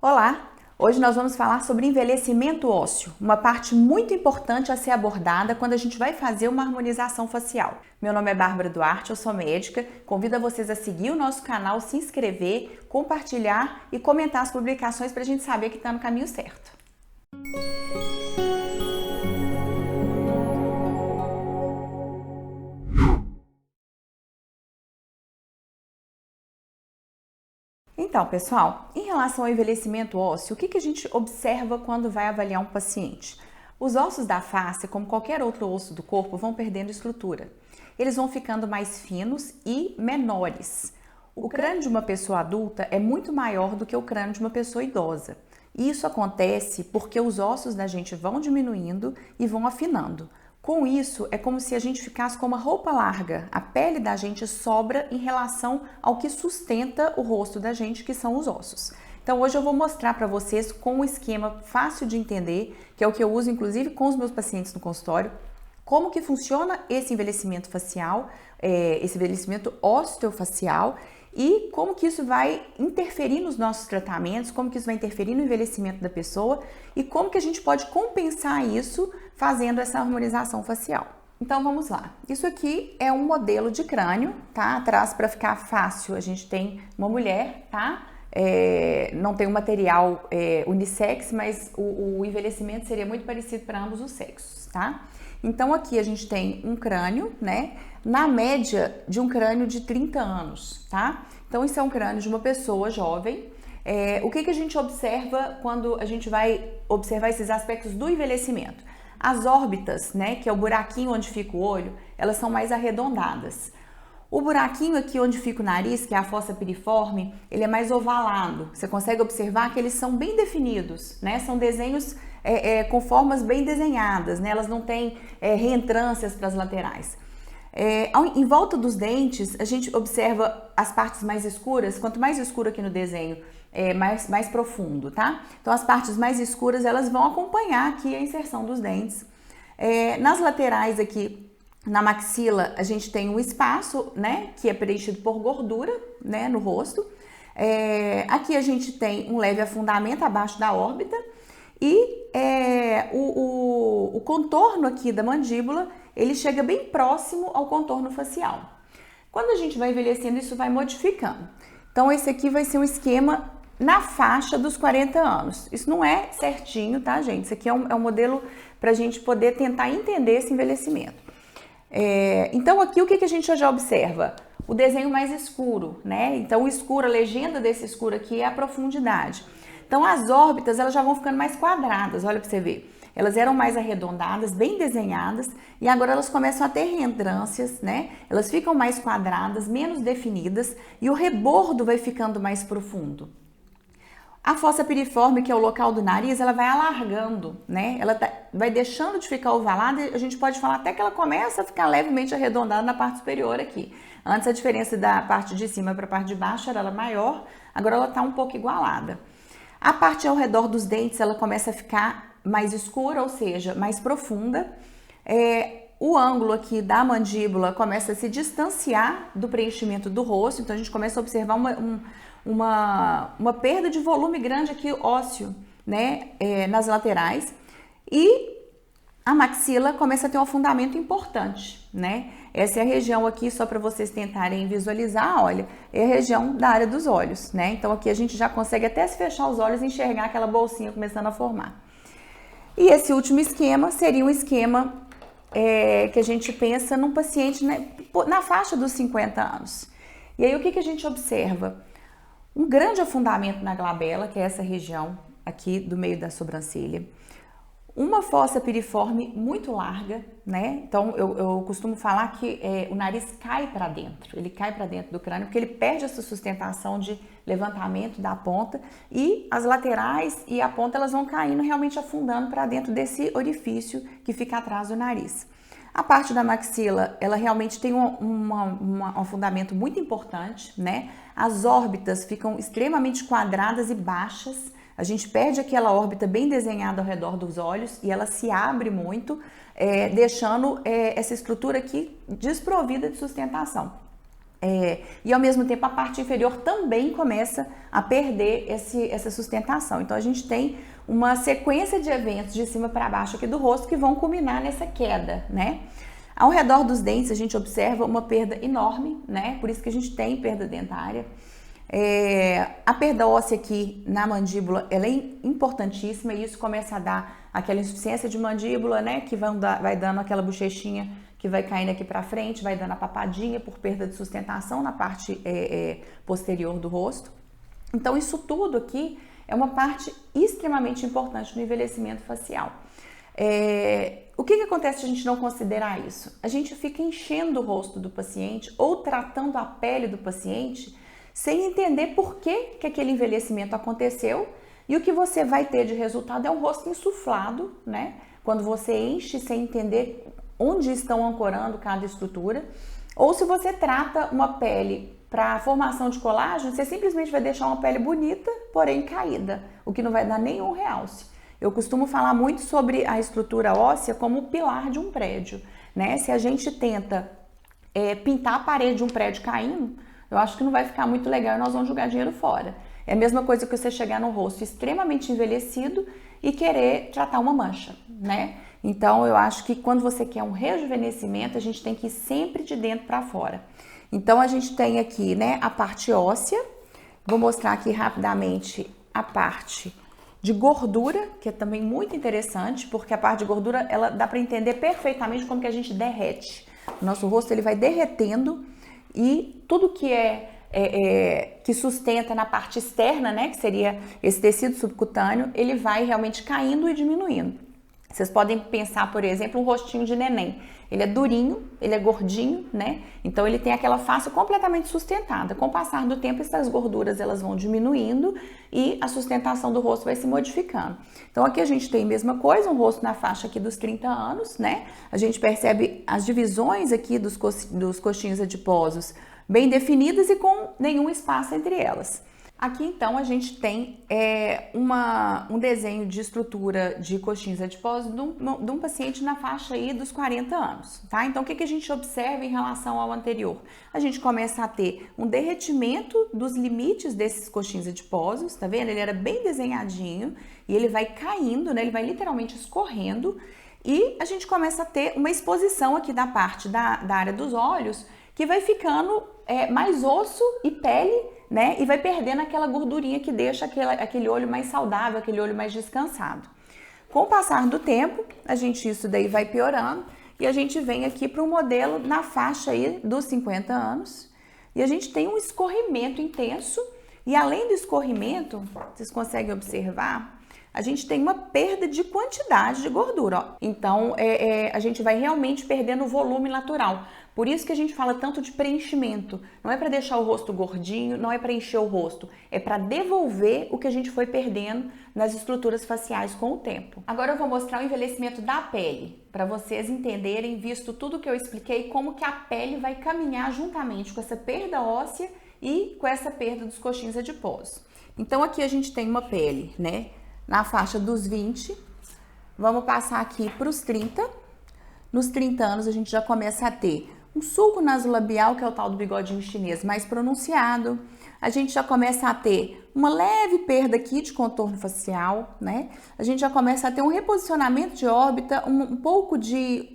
Olá! Hoje nós vamos falar sobre envelhecimento ósseo, uma parte muito importante a ser abordada quando a gente vai fazer uma harmonização facial. Meu nome é Bárbara Duarte, eu sou médica, convido vocês a seguir o nosso canal, se inscrever, compartilhar e comentar as publicações para a gente saber que está no caminho certo. Então, pessoal, em relação ao envelhecimento ósseo, o que a gente observa quando vai avaliar um paciente? Os ossos da face, como qualquer outro osso do corpo, vão perdendo estrutura. Eles vão ficando mais finos e menores. O crânio de uma pessoa adulta é muito maior do que o crânio de uma pessoa idosa. E isso acontece porque os ossos da gente vão diminuindo e vão afinando. Com isso, é como se a gente ficasse com uma roupa larga. A pele da gente sobra em relação ao que sustenta o rosto da gente, que são os ossos. Então, hoje eu vou mostrar para vocês com um esquema fácil de entender, que é o que eu uso inclusive com os meus pacientes no consultório, como que funciona esse envelhecimento facial, esse envelhecimento osteofacial e como que isso vai interferir nos nossos tratamentos, como que isso vai interferir no envelhecimento da pessoa e como que a gente pode compensar isso fazendo essa harmonização facial. Então vamos lá. Isso aqui é um modelo de crânio, tá? Atrás, para ficar fácil, a gente tem uma mulher, tá? Não tem um material unissex, mas o envelhecimento seria muito parecido para ambos os sexos, tá? Então aqui a gente tem um crânio, né? Na média de um crânio de 30 anos, tá? Então isso é um crânio de uma pessoa jovem. O que a gente observa quando a gente vai observar esses aspectos do envelhecimento? As órbitas, né, que é o buraquinho onde fica o olho, elas são mais arredondadas. O buraquinho aqui onde fica o nariz, que é a fossa piriforme, ele é mais ovalado. Você consegue observar que eles são bem definidos, né? São desenhos com formas bem desenhadas, né? Elas não têm reentrâncias para as laterais. Em volta dos dentes, a gente observa as partes mais escuras. Quanto mais escuro aqui no desenho, mais profundo, tá? Então, as partes mais escuras, elas vão acompanhar aqui a inserção dos dentes. Nas laterais aqui, na maxila, a gente tem um espaço, né, que é preenchido por gordura, né, no rosto. Aqui a gente tem um leve afundamento abaixo da órbita e o contorno aqui da mandíbula, ele chega bem próximo ao contorno facial. Quando a gente vai envelhecendo, isso vai modificando. Então, esse aqui vai ser um esquema na faixa dos 40 anos. Isso não é certinho, tá, gente? Isso aqui é um modelo para a gente poder tentar entender esse envelhecimento. Então, aqui o que a gente já observa? O desenho mais escuro, né? Então, o escuro, a legenda desse escuro aqui é a profundidade. Então, as órbitas, elas já vão ficando mais quadradas, olha para você ver. Elas eram mais arredondadas, bem desenhadas, e agora elas começam a ter reentrâncias, né? Elas ficam mais quadradas, menos definidas, e o rebordo vai ficando mais profundo. A fossa piriforme, que é o local do nariz, ela vai alargando, né? Ela vai deixando de ficar ovalada e a gente pode falar até que ela começa a ficar levemente arredondada na parte superior aqui. Antes a diferença da parte de cima para a parte de baixo era maior, agora ela está um pouco igualada. A parte ao redor dos dentes, ela começa a ficar mais escura, ou seja, mais profunda. O ângulo aqui da mandíbula começa a se distanciar do preenchimento do rosto, então a gente começa a observar uma perda de volume grande aqui ósseo, né, nas laterais, e a maxila começa a ter um afundamento importante, né? Essa é a região aqui, só para vocês tentarem visualizar, olha, é a região da área dos olhos, né? Então aqui a gente já consegue até se fechar os olhos e enxergar aquela bolsinha começando a formar. E esse último esquema seria um esquema que a gente pensa num paciente, né, na faixa dos 50 anos. E aí o que a gente observa? Um grande afundamento na glabela, que é essa região aqui do meio da sobrancelha. Uma fossa piriforme muito larga, né? Então eu costumo falar que o nariz cai para dentro, ele cai para dentro do crânio, porque ele perde essa sustentação de levantamento da ponta e as laterais e a ponta elas vão caindo, realmente afundando para dentro desse orifício que fica atrás do nariz. A parte da maxila, ela realmente tem um afundamento muito importante, né? As órbitas ficam extremamente quadradas e baixas. A gente perde aquela órbita bem desenhada ao redor dos olhos e ela se abre muito, deixando essa estrutura aqui desprovida de sustentação. E ao mesmo tempo a parte inferior também começa a perder essa sustentação. Então a gente tem uma sequência de eventos de cima para baixo aqui do rosto que vão culminar nessa queda, né? Ao redor dos dentes a gente observa uma perda enorme, né? Por isso que a gente tem perda dentária. A perda óssea aqui na mandíbula, ela é importantíssima e isso começa a dar aquela insuficiência de mandíbula, né? Que vai dando aquela bochechinha que vai caindo aqui para frente, vai dando a papadinha por perda de sustentação na parte posterior do rosto. Então isso tudo aqui é uma parte extremamente importante no envelhecimento facial. O que acontece se a gente não considerar isso? A gente fica enchendo o rosto do paciente ou tratando a pele do paciente sem entender por que aquele envelhecimento aconteceu, e o que você vai ter de resultado é um rosto insuflado, né? Quando você enche sem entender onde estão ancorando cada estrutura, ou se você trata uma pele para formação de colágeno, você simplesmente vai deixar uma pele bonita, porém caída, o que não vai dar nenhum realce. Eu costumo falar muito sobre a estrutura óssea como o pilar de um prédio, né? Se a gente tenta pintar a parede de um prédio caindo, eu acho que não vai ficar muito legal e nós vamos jogar dinheiro fora. É a mesma coisa que você chegar no rosto extremamente envelhecido e querer tratar uma mancha, né? Então, eu acho que quando você quer um rejuvenescimento, a gente tem que ir sempre de dentro para fora. Então, a gente tem aqui, né, a parte óssea. Vou mostrar aqui rapidamente a parte de gordura, que é também muito interessante, porque a parte de gordura, ela dá para entender perfeitamente como que a gente derrete. O nosso rosto, ele vai derretendo e tudo que que sustenta na parte externa, né, que seria esse tecido subcutâneo, ele vai realmente caindo e diminuindo. Vocês podem pensar, por exemplo, um rostinho de neném. Ele é durinho, ele é gordinho, né? Então ele tem aquela face completamente sustentada. Com o passar do tempo, essas gorduras elas vão diminuindo e a sustentação do rosto vai se modificando. Então aqui a gente tem a mesma coisa, um rosto na faixa aqui dos 30 anos, né? A gente percebe as divisões aqui dos coxinhos adiposos bem definidas e com nenhum espaço entre elas. Aqui então a gente tem um desenho de estrutura de coxinhos adiposos de um paciente na faixa aí dos 40 anos, tá? Então o que a gente observa em relação ao anterior? A gente começa a ter um derretimento dos limites desses coxinhos adiposos, tá vendo? Ele era bem desenhadinho e ele vai caindo, né? Ele vai literalmente escorrendo e a gente começa a ter uma exposição aqui da parte da área dos olhos que vai ficando mais osso e pele, né? E vai perdendo aquela gordurinha que deixa aquele olho mais saudável, aquele olho mais descansado. Com o passar do tempo, isso daí vai piorando e a gente vem aqui para um modelo na faixa aí dos 50 anos e a gente tem um escorrimento intenso e além do escorrimento, vocês conseguem observar, a gente tem uma perda de quantidade de gordura, ó. Então, a gente vai realmente perdendo o volume natural. Por isso que a gente fala tanto de preenchimento. Não é para deixar o rosto gordinho, não é para encher o rosto. É para devolver o que a gente foi perdendo nas estruturas faciais com o tempo. Agora eu vou mostrar o envelhecimento da pele, para vocês entenderem, visto tudo que eu expliquei, como que a pele vai caminhar juntamente com essa perda óssea e com essa perda dos coxinhos adiposos. Então aqui a gente tem uma pele, né, na faixa dos 20, vamos passar aqui para os 30. Nos 30 anos a gente já começa a ter um sulco nasolabial, que é o tal do bigodinho chinês, mais pronunciado. A gente já começa a ter uma leve perda aqui de contorno facial, né? A gente já começa a ter um reposicionamento de órbita, um pouco de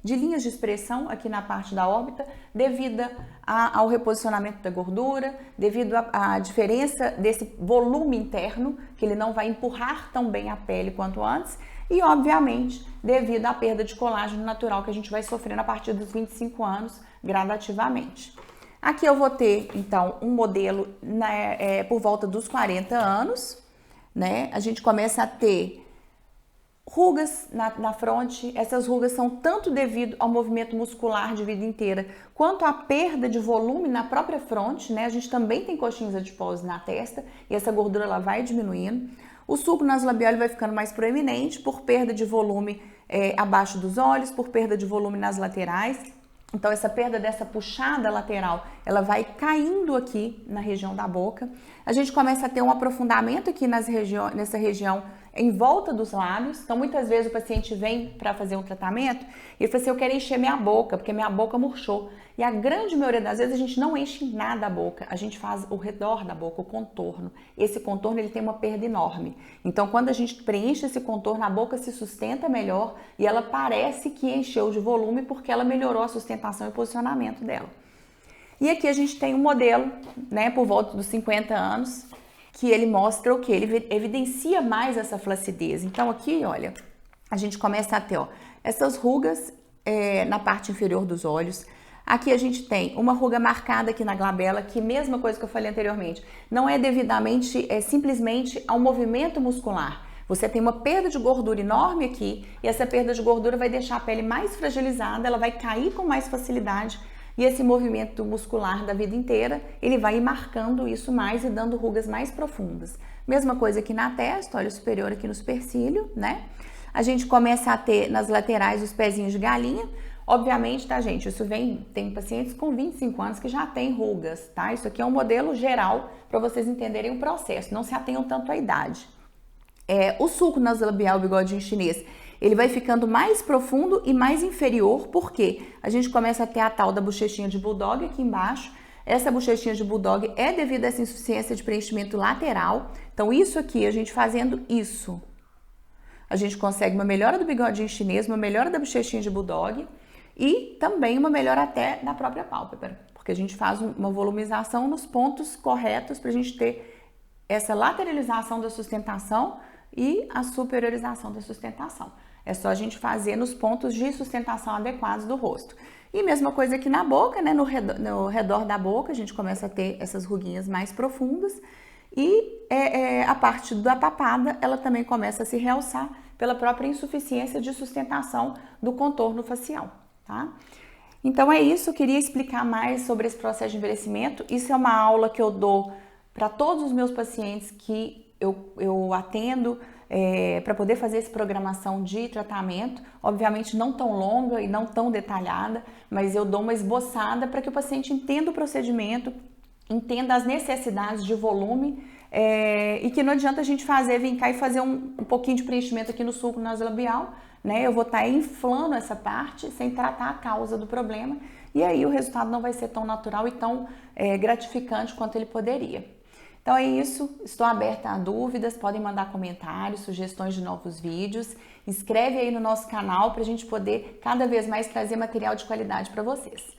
linhas de expressão aqui na parte da órbita, devido ao reposicionamento da gordura, devido à diferença desse volume interno, que ele não vai empurrar tão bem a pele quanto antes, e obviamente devido à perda de colágeno natural que a gente vai sofrendo a partir dos 25 anos gradativamente. Aqui eu vou ter então um modelo por volta dos 40 anos, né? A gente começa a ter rugas na fronte. Essas rugas são tanto devido ao movimento muscular de vida inteira, quanto à perda de volume na própria fronte, né? A gente também tem coxinhos adiposos na testa e essa gordura ela vai diminuindo. O sulco nasolabial vai ficando mais proeminente por perda de volume abaixo dos olhos, por perda de volume nas laterais. Então, essa perda dessa puxada lateral, ela vai caindo aqui na região da boca. A gente começa a ter um aprofundamento aqui nessa região em volta dos lábios. Então, muitas vezes o paciente vem para fazer um tratamento e ele fala assim, eu quero encher minha boca, porque minha boca murchou. E a grande maioria das vezes a gente não enche nada a boca, a gente faz o redor da boca, o contorno. Esse contorno ele tem uma perda enorme. Então, quando a gente preenche esse contorno, a boca se sustenta melhor e ela parece que encheu de volume porque ela melhorou a sustentação e posicionamento dela. E aqui a gente tem um modelo, né, por volta dos 50 anos, que ele mostra o que? Ele evidencia mais essa flacidez. Então aqui, olha, a gente começa a ter, ó, essas rugas na parte inferior dos olhos. Aqui a gente tem uma ruga marcada aqui na glabela, que mesma coisa que eu falei anteriormente, não é devidamente, simplesmente ao movimento muscular. Você tem uma perda de gordura enorme aqui, e essa perda de gordura vai deixar a pele mais fragilizada, ela vai cair com mais facilidade, e esse movimento muscular da vida inteira, ele vai ir marcando isso mais e dando rugas mais profundas. Mesma coisa aqui na testa, olha o superior aqui no supercílio, né? A gente começa a ter nas laterais os pezinhos de galinha. Obviamente, tá, gente? Isso tem pacientes com 25 anos que já têm rugas, tá? Isso aqui é um modelo geral para vocês entenderem o processo, não se atenham tanto à idade. O sulco nasolabial, o bigodinho chinês, ele vai ficando mais profundo e mais inferior, porque a gente começa a ter a tal da bochechinha de bulldog aqui embaixo. Essa bochechinha de bulldog é devido a essa insuficiência de preenchimento lateral. Então, isso aqui, a gente fazendo isso, a gente consegue uma melhora do bigodinho chinês, uma melhora da bochechinha de bulldog e também uma melhora até da própria pálpebra, porque a gente faz uma volumização nos pontos corretos para a gente ter essa lateralização da sustentação e a superiorização da sustentação. É só a gente fazer nos pontos de sustentação adequados do rosto. E mesma coisa aqui na boca, né? No redor da boca, a gente começa a ter essas ruguinhas mais profundas. E a parte da papada, ela também começa a se realçar pela própria insuficiência de sustentação do contorno facial, tá? Então é isso, eu queria explicar mais sobre esse processo de envelhecimento. Isso é uma aula que eu dou para todos os meus pacientes que eu atendo para poder fazer essa programação de tratamento, obviamente não tão longa e não tão detalhada, mas eu dou uma esboçada para que o paciente entenda o procedimento, entenda as necessidades de volume e que não adianta a gente vir cá e fazer um pouquinho de preenchimento aqui no sulco nasolabial, né? Eu vou estar inflando essa parte sem tratar a causa do problema e aí o resultado não vai ser tão natural e tão gratificante quanto ele poderia. Então é isso, estou aberta a dúvidas, podem mandar comentários, sugestões de novos vídeos, inscreve aí no nosso canal para a gente poder cada vez mais trazer material de qualidade para vocês.